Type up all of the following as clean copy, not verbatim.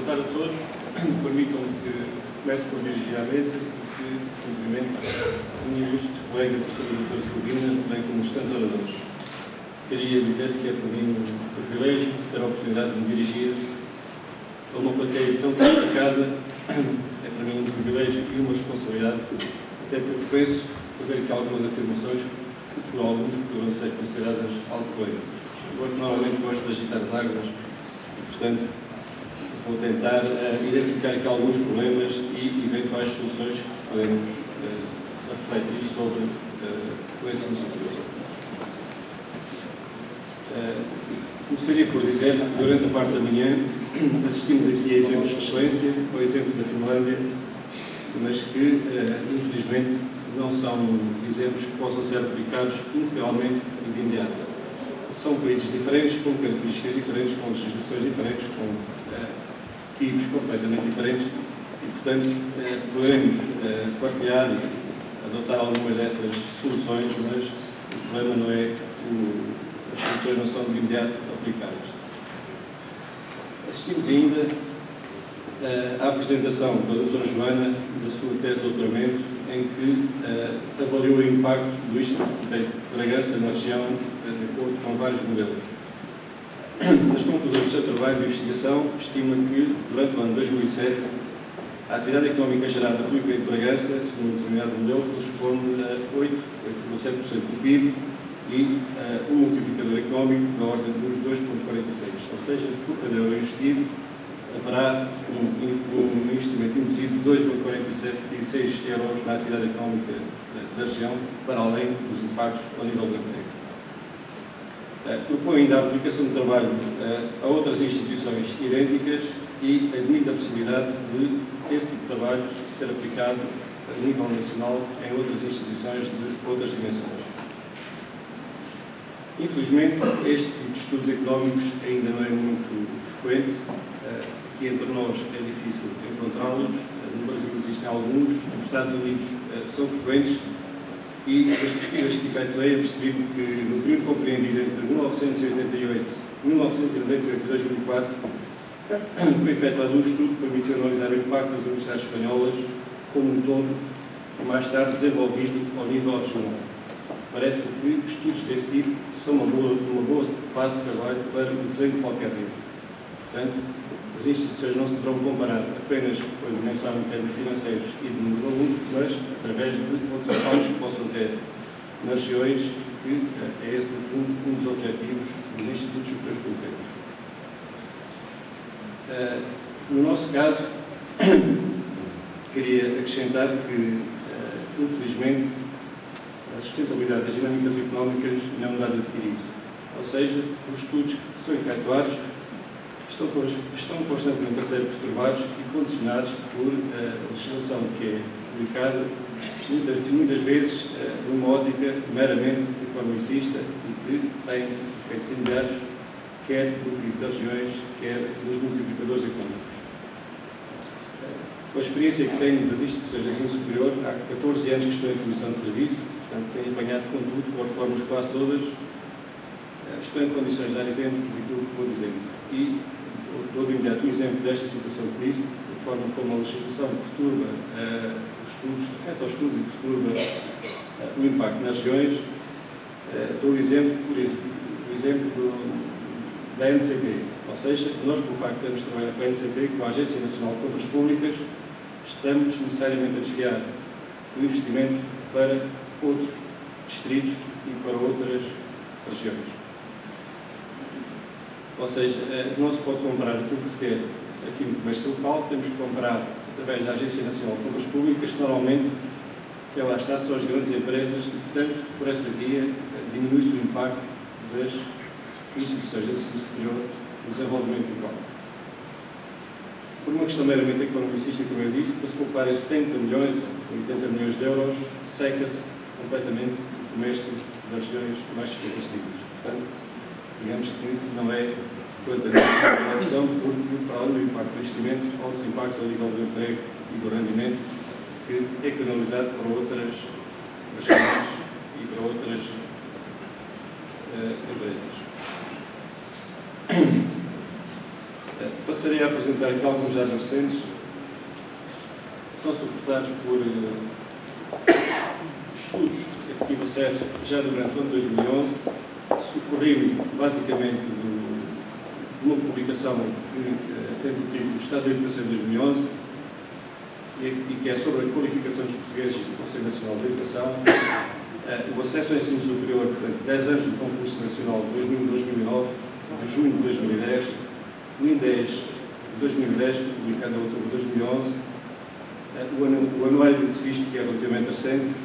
tarde a todos. Permitam-me que comece por dirigir à mesa e que cumprimento a minha ilustre colega, a professora doutora Silvina, bem como os restantes oradores. Queria dizer que é para mim um privilégio ter a oportunidade de me dirigir a uma plateia tão qualificada. É para mim um privilégio e uma responsabilidade, até porque penso fazer aqui algumas afirmações que por alguns poderão ser consideradas algo polémicas. Eu normalmente gosto de agitar as águas e, portanto, vou tentar identificar aqui alguns problemas e eventuais soluções que podemos refletir sobre o ensino superior. Começaria por dizer que durante a parte da manhã assistimos aqui a exemplos de excelência, o exemplo da Finlândia, mas que, infelizmente, não são exemplos que possam ser aplicados integralmente e de imediato. São países diferentes, com características diferentes, com legislações diferentes, com PIBs completamente diferentes e, portanto, poderemos partilhar e adotar algumas dessas soluções, mas o problema não é as soluções não são de imediato aplicadas. Assistimos ainda à apresentação da doutora Joana da sua tese de doutoramento, em que avaliou o impacto do Instituto de Bragança na região, de acordo com vários modelos. Nas conclusões do seu trabalho de investigação, estima que, durante o ano 2007, a atividade económica gerada pelo IPE de Bragança, segundo um determinado modelo, corresponde a 8,7% do PIB e um multiplicador económico da ordem dos 2,46. Ou seja, por cada euro investido, haverá um investimento induzido de 2,46 euros na atividade económica da região, para além dos impactos ao nível do emprego. Propõe ainda a aplicação do trabalho a outras instituições idênticas e admite a possibilidade de esse tipo de trabalho ser aplicado a nível nacional em outras instituições de outras dimensões. Infelizmente, este tipo de estudos económicos ainda não é muito frequente. Aqui entre nós é difícil encontrá-los. No Brasil existem alguns, nos Estados Unidos são frequentes. E das pesquisas que efetuei, percebi que no período compreendido entre 1998 e 2004, foi efetuado um estudo que permitiu analisar o impacto das universidades espanholas como um todo, e mais tarde desenvolvido ao nível regional. Parece-me que estudos desse tipo são uma boa base de trabalho para o desenho de qualquer rede. Portanto, as instituições não se deverão comparar apenas com a dimensão em termos financeiros e de número de alunos, mas através de outros impactos que possam ter nas regiões, que é esse, no fundo, um dos objetivos dos institutos superiores competentes. No nosso caso, queria acrescentar que, infelizmente, a sustentabilidade das dinâmicas económicas não é um dado adquirido. Ou seja, os estudos que são efetuados estão constantemente a ser perturbados e condicionados por a legislação que é publicada, muitas vezes numa ótica meramente economicista e que tem efeitos imediatos, quer no PIB das regiões, quer nos multiplicadores económicos. Com a experiência que tenho das instituições de ensino superior, há 14 anos que estou em comissão de serviço, portanto tenho apanhado contudo, por reformas quase todas, estou em condições de dar exemplos daquilo que vou dizendo. E dou de imediato um exemplo desta situação que disse, de forma como a legislação perturba os estudos, afeta os estudos e perturba o impacto nas regiões. Dou o exemplo, da NCP, ou seja, nós, por facto de termos trabalhado com a NCP, com a Agência Nacional de Compras Públicas, estamos necessariamente a desviar o investimento para outros distritos e para outras regiões. Ou seja, não se pode comprar aquilo que se quer aqui no comércio local, temos que comprar através da Agência Nacional de Compras Públicas, que normalmente, que lá está, são as grandes empresas e, portanto, por essa via, diminui-se o impacto das instituições de ensino superior no desenvolvimento económico. Por uma questão meramente economicista, como eu disse, para se pouparem 70 milhões ou 80 milhões de euros, seca-se completamente o comércio das regiões mais desfavorecidas. Portanto, digamos que não é quanto a opção, porque, para além do impacto do investimento, há outros impactos ao nível do emprego e do rendimento, que é canalizado para outras regiões e para outras empresas. Passarei a apresentar aqui alguns dados recentes, que são suportados por estudos a que tive acesso já durante o ano de 2011, socorrido basicamente de uma publicação que tem por título o Estado da Educação de 2011 e que é sobre a qualificação dos portugueses do Conselho Nacional de Educação, o acesso ao ensino superior, portanto, 10 anos do concurso nacional de 2009, de junho de 2010, o INDES de 2010, publicado em outubro de 2011, o anuário do CISP, que é relativamente recente,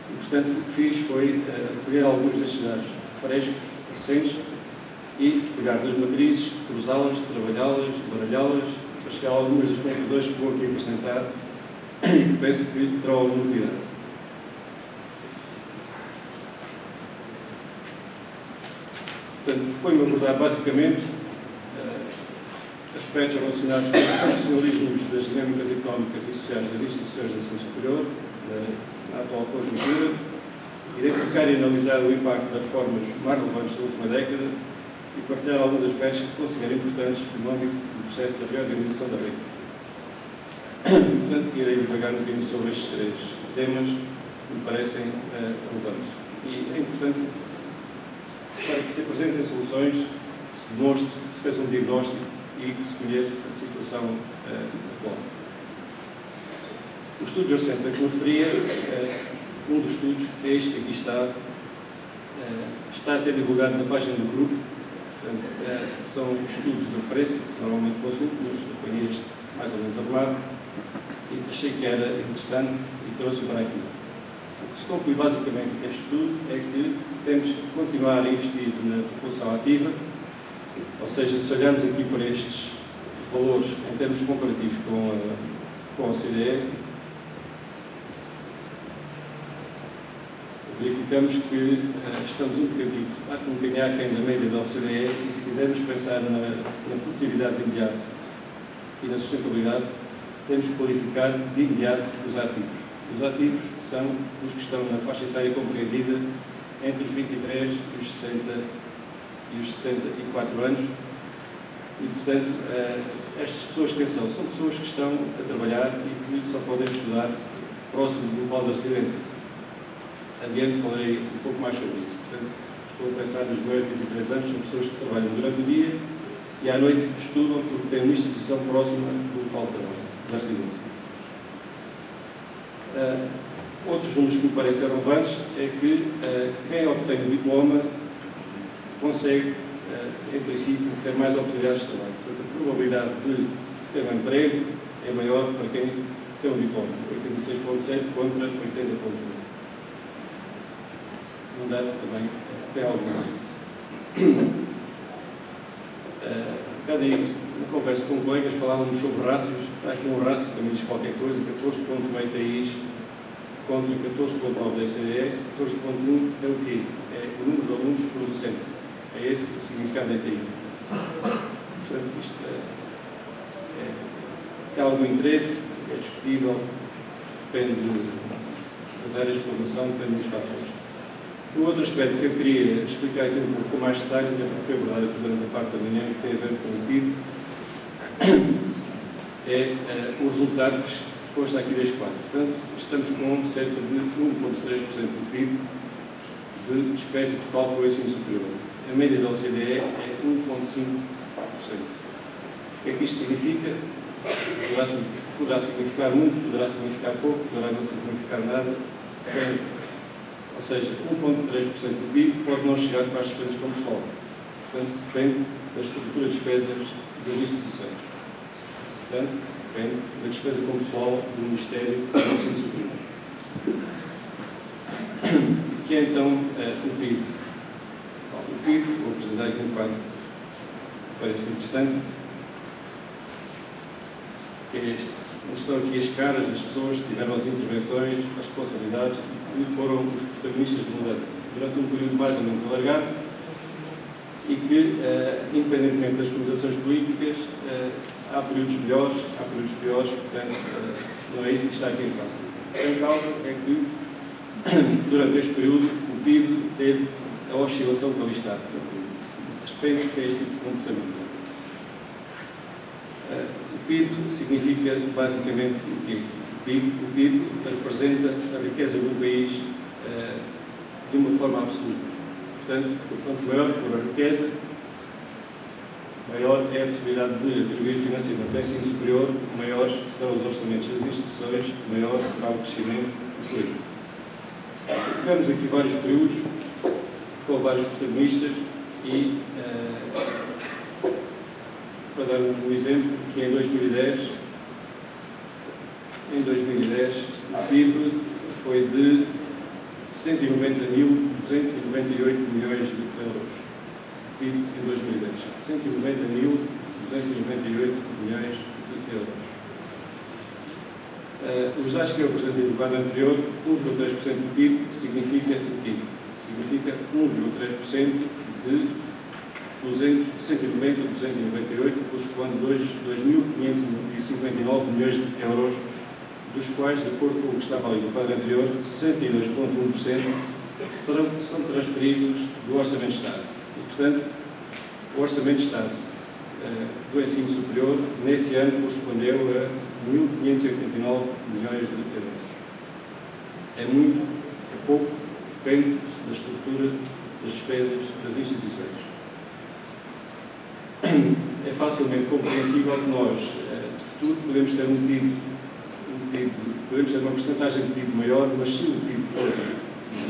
e, portanto, o que fiz foi pegar alguns destes dados frescos, recentes, e pegar nas matrizes, cruzá-las, trabalhá-las, baralhá-las, para chegar a algumas das conclusões que vou aqui apresentar e que penso que terão alguma utilidade. Portanto, proponho abordar basicamente aspectos relacionados com os funcionalismos das dinâmicas económicas e sociais das instituições de ensino superior, na atual conjuntura, identificar e analisar o impacto das reformas mais relevantes da última década e partilhar alguns aspectos que considero importantes no âmbito do processo de reorganização da rede. Portanto, irei devagar um bocadinho sobre estes três temas que me parecem relevantes. E é importante para que se apresentem soluções, que se demonstre, que se faça um diagnóstico e que se conheça a situação atual. Os estudos recentes a que me referia, um dos estudos, é este que aqui está até divulgado na página do grupo. Portanto, são estudos de referência, que normalmente consulto, mas apanhei este mais ou menos arrumado e achei que era interessante e trouxe para aqui. O que se conclui basicamente deste estudo é que temos que continuar a investir na população ativa, ou seja, se olharmos aqui para estes valores em termos comparativos com a OCDE, verificamos que estamos um bocadinho aquém da média da OCDE e, se quisermos pensar na produtividade de imediato e na sustentabilidade, temos que qualificar de imediato os ativos. Os ativos são os que estão na faixa etária compreendida entre os 23 e os 64 anos e, portanto, estas pessoas quem são? São pessoas que estão a trabalhar e que só podem estudar próximo do local da residência. Adiante falarei um pouco mais sobre isso. Portanto, estou a pensar nos meus 23 anos, são pessoas que trabalham durante o dia e à noite estudam porque têm uma instituição próxima do local de trabalho, da residência. Outros números que me parecem relevantes é que quem obtém o diploma consegue, em princípio, ter mais oportunidades de trabalho. Portanto, a probabilidade de ter um emprego é maior para quem tem um diploma, 86,7 contra 80,1. Um dado que também tem algum interesse. Cada dia, na conversa com colegas, falávamos sobre rácios. Há aqui um rácio que também diz qualquer coisa, 14,1 ETIs contra 14,9 da ECDE. 14,1 é o quê? É o número de alunos por docente. É esse o significado da ETI. Portanto, isto tem algum interesse, é discutível, depende das áreas de formação, depende dos fatores. O outro aspecto que eu queria explicar aqui um pouco com mais detalhe, até porque foi abordado durante a parte da manhã, que tem a ver com o PIB, é o resultado que consta aqui deste quadro. Portanto, estamos com cerca de 1,3% do PIB de despesa total para o ensino superior. A média da OCDE é 1,5%. O que é que isto significa? Poderá significar muito, poderá significar pouco, poderá não significar nada, depende. Ou seja, 1,3% do PIB pode não chegar para as despesas com pessoal. Portanto, depende da estrutura de despesas das instituições. Portanto, depende da despesa com pessoal do Ministério do Ensino Superior. Que é então o PIB. Bom, o PIB, vou apresentar aqui um quadro que parece interessante, que é este. Estão aqui as caras das pessoas que tiveram as intervenções, as responsabilidades e foram os protagonistas de mudança durante um período mais ou menos alargado e que, independentemente das conotações políticas, há períodos melhores, há períodos piores, portanto, não é isso que está aqui em causa. O que está em causa é que, durante este período, o PIB teve a oscilação que ali está. Portanto, de repente, tem este tipo de comportamento. O PIB significa basicamente o quê? O PIB representa a riqueza do país de uma forma absoluta. Portanto, quanto maior for a riqueza, maior é a possibilidade de atribuir financiamento ao ensino superior, maiores são os orçamentos das instituições, maior será o crescimento do PIB. Tivemos aqui vários períodos, com vários protagonistas e, para dar um exemplo, que em 2010 o PIB foi de 190.298 milhões de euros. PIB em 2010, 190.298 milhões de euros. Os dados que eu apresentei no quadro anterior, 1,3% do PIB significa o quê? Significa 1,3% de 190 a 298, correspondendo a 2.559 milhões de euros, dos quais, de acordo com o que estava ali no quadro anterior, 62,1% são transferidos do Orçamento de Estado. E, portanto, o Orçamento de Estado do ensino superior, nesse ano, correspondeu a 1.589 milhões de euros. É muito, é pouco, depende da estrutura das despesas das instituições. É facilmente compreensível que nós, de futuro, podemos ter podemos ter uma porcentagem de PIB maior, mas se o PIB for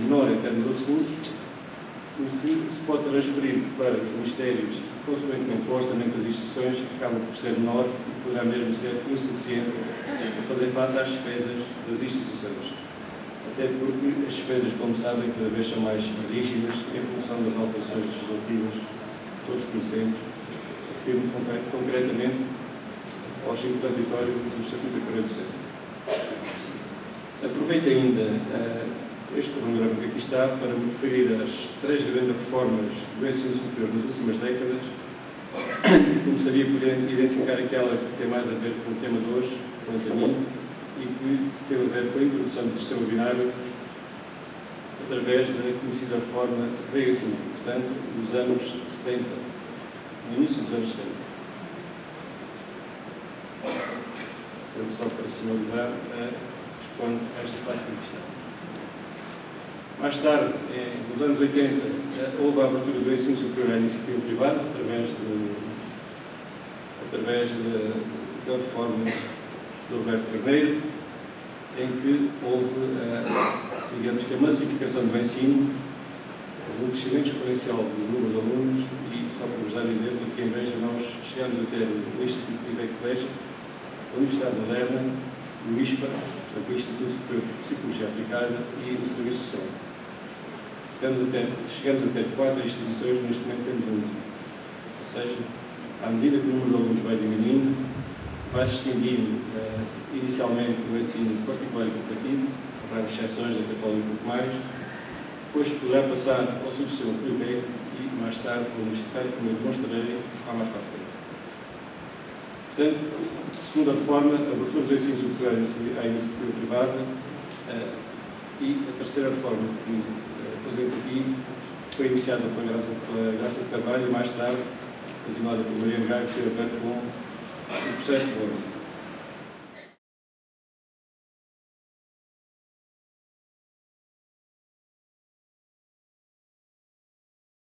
menor em termos absolutos, o que se pode transferir para os ministérios, consequentemente para o orçamento das instituições, acaba por ser menor e poderá mesmo ser insuficiente para fazer face às despesas das instituições. Até porque as despesas, como sabem, cada vez são mais rígidas em função das alterações legislativas que todos conhecemos. Refiro-me concretamente ao regime transitório do Estatuto da Carreira Docente. Aproveito ainda este cronograma que aqui está para me referir às 3 grandes reformas do ensino superior nas últimas décadas. Começaria por identificar aquela que tem mais a ver com o tema de hoje, quanto a mim, e que teve a ver com a introdução do sistema binário através da conhecida reforma Rega-Simão, portanto, nos anos 70, no início dos anos 70. Portanto, só para sinalizar, respondo a esta fase de questão. Mais tarde, nos anos 80, houve a abertura do ensino superior à iniciativa privada, através da reforma do Roberto Carneiro, em que houve, digamos que a massificação do ensino, houve um crescimento exponencial do número de alunos, e só para vos dar um exemplo, que em Beja nós chegamos a ter o Instituto Politécnico de Beja, a Universidade Moderna, o ISPA, portanto o Instituto Superior de Psicologia Aplicada, e o Serviço Social. Chegamos a ter 4 instituições, neste momento temos 1. Ou seja, à medida que o número de alunos vai diminuindo, vai-se extinguindo inicialmente o ensino particular e cooperativo, várias exceções, a Católica e pouco mais, depois poderá passar ao subsistema politécnico e mais tarde ao universitário, como eu demonstrarei mais para a frente. Portanto, segunda reforma, a abertura do ensino superior à iniciativa privada, e a terceira reforma que apresento aqui foi iniciada pela Graça de Carvalho e mais tarde continuada por Maria Gago, que teve a ver com o processo de Bolonha.